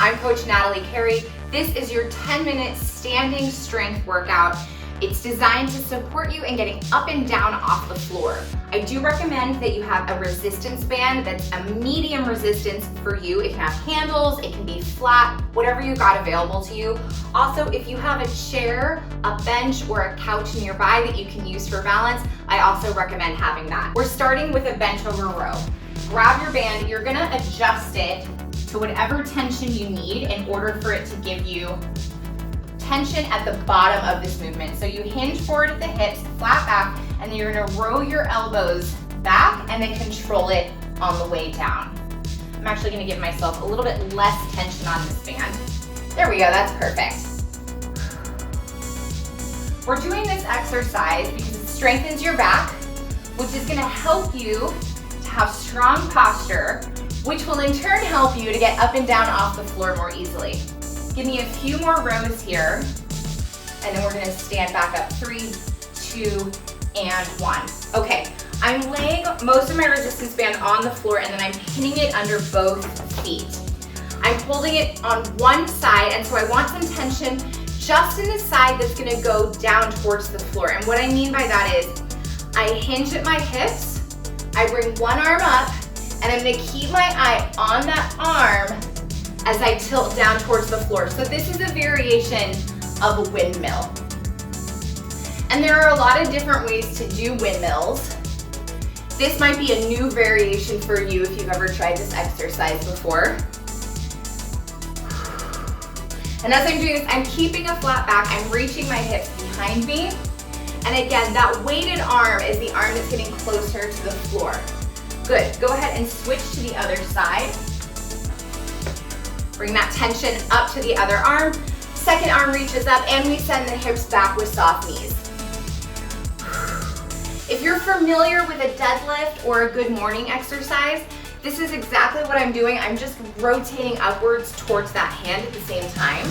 I'm Coach Natalie Carey. This is your 10-minute standing strength workout. It's designed to support you in getting up and down off the floor. I do recommend that you have a resistance band that's a medium resistance for you. It can have handles, it can be flat, whatever you got available to you. Also, if you have a chair, a bench, or a couch nearby that you can use for balance, I also recommend having that. We're starting with a bench over row. Grab your band, you're gonna adjust it to whatever tension you need in order for it to give you tension at the bottom of this movement. So you hinge forward at the hips, flat back, and then you're gonna row your elbows back and then control it on the way down. I'm actually gonna give myself a little bit less tension on this band. There we go, that's perfect. We're doing this exercise because it strengthens your back, which is gonna help you to have strong posture, which will in turn help you to get up and down off the floor more easily. Give me a few more rows here, and then we're gonna stand back up. 3, 2, and 1. Okay, I'm laying most of my resistance band on the floor, and then I'm pinning it under both feet. I'm holding it on one side, and so I want some tension just in the side that's gonna go down towards the floor. And what I mean by that is, I hinge at my hips, I bring one arm up, and I'm gonna keep my eye on that arm as I tilt down towards the floor. So this is a variation of a windmill. And there are a lot of different ways to do windmills. This might be a new variation for you if you've ever tried this exercise before. And as I'm doing this, I'm keeping a flat back, I'm reaching my hips behind me. And again, that weighted arm is the arm that's getting closer to the floor. Good, go ahead and switch to the other side. Bring that tension up to the other arm. Second arm reaches up and we send the hips back with soft knees. If you're familiar with a deadlift or a good morning exercise, this is exactly what I'm doing. I'm just rotating upwards towards that hand at the same time.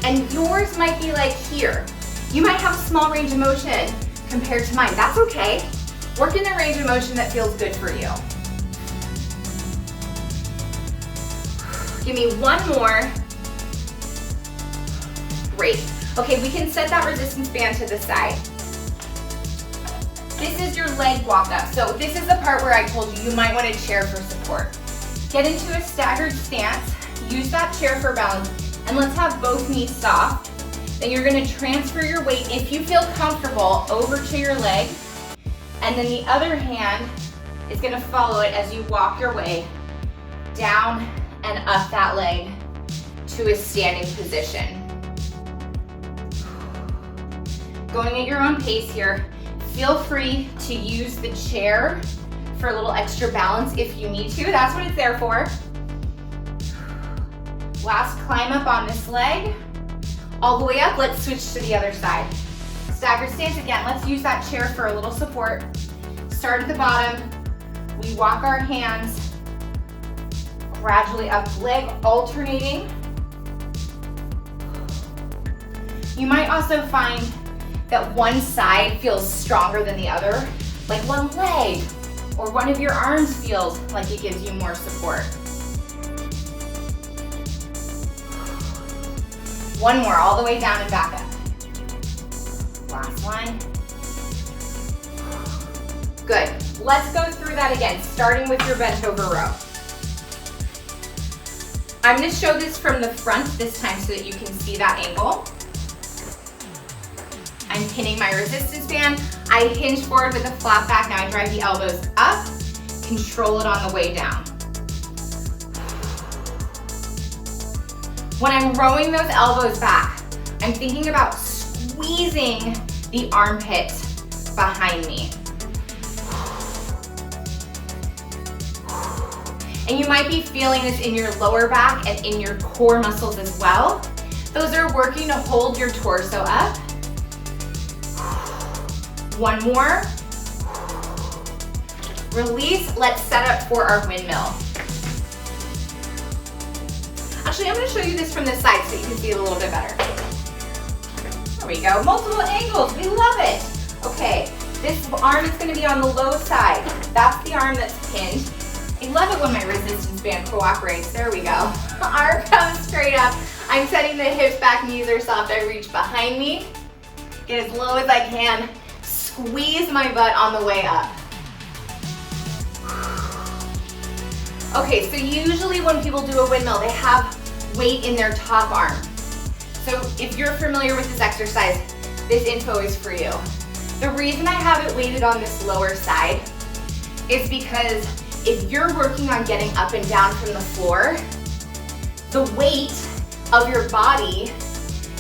And yours might be like here. You might have a small range of motion compared to mine. That's okay. Work in a range of motion that feels good for you. Give me one more. Great. Okay, we can set that resistance band to the side. This is your leg walk up. So this is the part where I told you might want a chair for support. Get into a staggered stance, use that chair for balance, and let's have both knees soft. Then you're gonna transfer your weight, if you feel comfortable, over to your leg, and then the other hand is gonna follow it as you walk your way down and up that leg to a standing position. Going at your own pace here. Feel free to use the chair for a little extra balance if you need to. That's what it's there for. Last climb up on this leg. All the way up, let's switch to the other side. Staggered stance again. Let's use that chair for a little support. Start at the bottom. We walk our hands gradually up, leg alternating. You might also find that one side feels stronger than the other, like one leg or one of your arms feels like it gives you more support. One more, all the way down and back up. Last one. Good. Let's go through that again, starting with your bench over row. I'm going to show this from the front this time so that you can see that angle. I'm pinning my resistance band. I hinge forward with a flat back. Now I drive the elbows up, control it on the way down. When I'm rowing those elbows back, I'm thinking about squeezing the armpit behind me. And you might be feeling this in your lower back and in your core muscles as well. Those are working to hold your torso up. One more. Release, let's set up for our windmill. Actually, I'm gonna show you this from this side so you can see it a little bit better. There we go, multiple angles, we love it. Okay, this arm is gonna be on the low side. That's the arm that's pinned. I love it when my resistance band cooperates. There we go. Arm comes straight up. I'm setting the hips back, knees are soft. I reach behind me, get as low as I can, squeeze my butt on the way up. Okay, so usually when people do a windmill, they have weight in their top arm. So if you're familiar with this exercise, this info is for you. The reason I have it weighted on this lower side is because if you're working on getting up and down from the floor, the weight of your body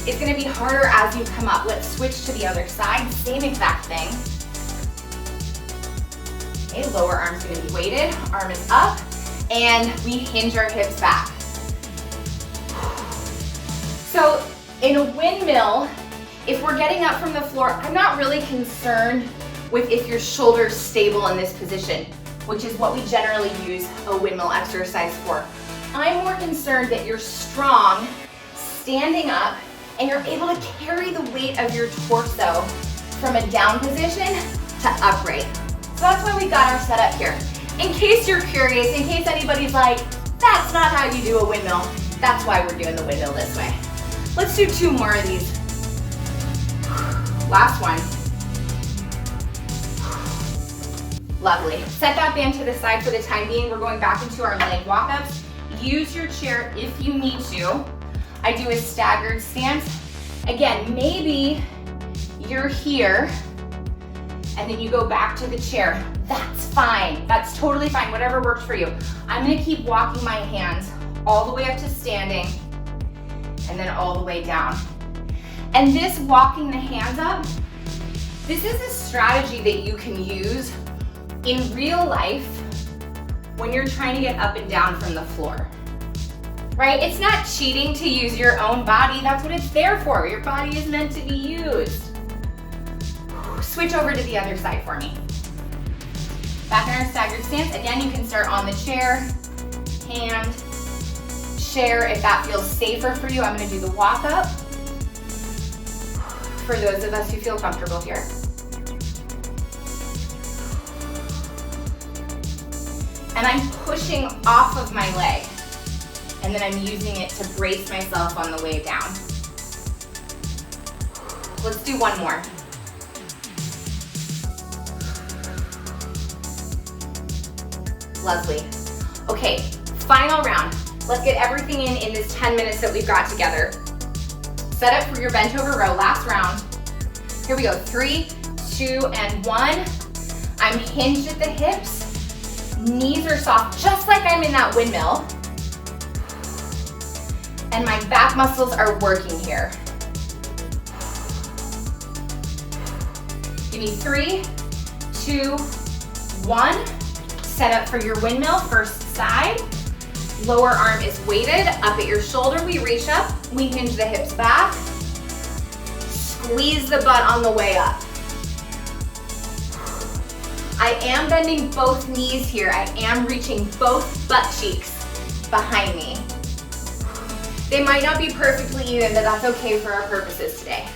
is gonna be harder as you come up. Let's switch to the other side, same exact thing. Okay, lower arm's gonna be weighted, arm is up, and we hinge our hips back. So in a windmill, if we're getting up from the floor, I'm not really concerned with if your shoulder's stable in this position, which is what we generally use a windmill exercise for. I'm more concerned that you're strong, standing up, and you're able to carry the weight of your torso from a down position to upright. So that's why we got our setup here. In case you're curious, in case anybody's like, that's not how you do a windmill, that's why we're doing the windmill this way. Let's do 2 more of these. Last one. Lovely. Set that band to the side for the time being. We're going back into our leg walk-ups. Use your chair if you need to. I do a staggered stance. Again, maybe you're here and then you go back to the chair. That's fine. That's totally fine. Whatever works for you. I'm gonna keep walking my hands all the way up to standing and then all the way down. And this walking the hands up, this is a strategy that you can use in real life when you're trying to get up and down from the floor, right? It's not cheating to use your own body. That's what it's there for. Your body is meant to be used. Switch over to the other side for me. Back in our staggered stance. Again, you can start on the chair, hand, chair if that feels safer for you. I'm gonna do the walk up for those of us who feel comfortable here. And I'm pushing off of my leg, and then I'm using it to brace myself on the way down. Let's do one more. Lovely. Okay, final round. Let's get everything in this 10 minutes that we've got together. Set up for your bent over row, last round. Here we go, 3, 2, and 1. I'm hinged at the hips. Knees are soft, just like I'm in that windmill. And my back muscles are working here. Give me 3, 2, 1. Set up for your windmill, first side. Lower arm is weighted, up at your shoulder, we reach up, we hinge the hips back. Squeeze the butt on the way up. I am bending both knees here. I am reaching both butt cheeks behind me. They might not be perfectly even, but that's okay for our purposes today.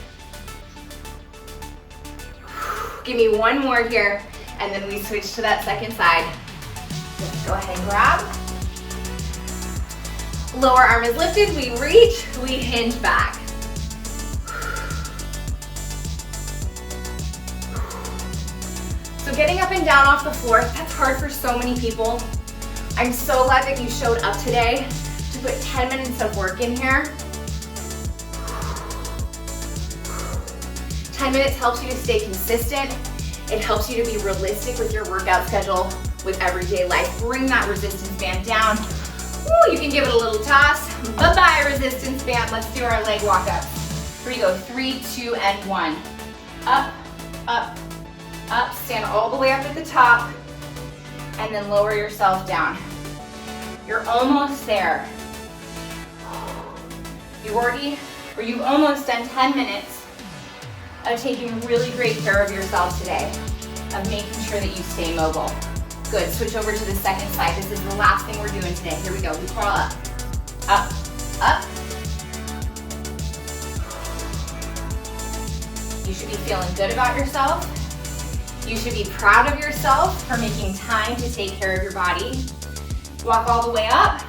Give me one more here, and then we switch to that second side. Just go ahead and grab. Lower arm is lifted, we reach, we hinge back. So getting up and down off the floor, that's hard for so many people. I'm so glad that you showed up today to put 10 minutes of work in here. 10 minutes helps you to stay consistent. It helps you to be realistic with your workout schedule, with everyday life. Bring that resistance band down. Woo, you can give it a little toss. Bye-bye, resistance band. Let's do our leg walk up. Here we go, 3, 2, and 1. Up, up, up. Stand all the way up at the top, and then lower yourself down. You're almost there. You've almost done 10 minutes of taking really great care of yourself today, of making sure that you stay mobile. Good, switch over to the second side. This is the last thing we're doing today. Here we go, we crawl up, up, up. You should be feeling good about yourself. You should be proud of yourself for making time to take care of your body. Walk all the way up.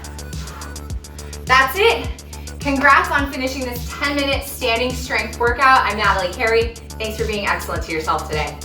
That's it. Congrats on finishing this 10-minute standing strength workout. I'm Natalie Carey. Thanks for being excellent to yourself today.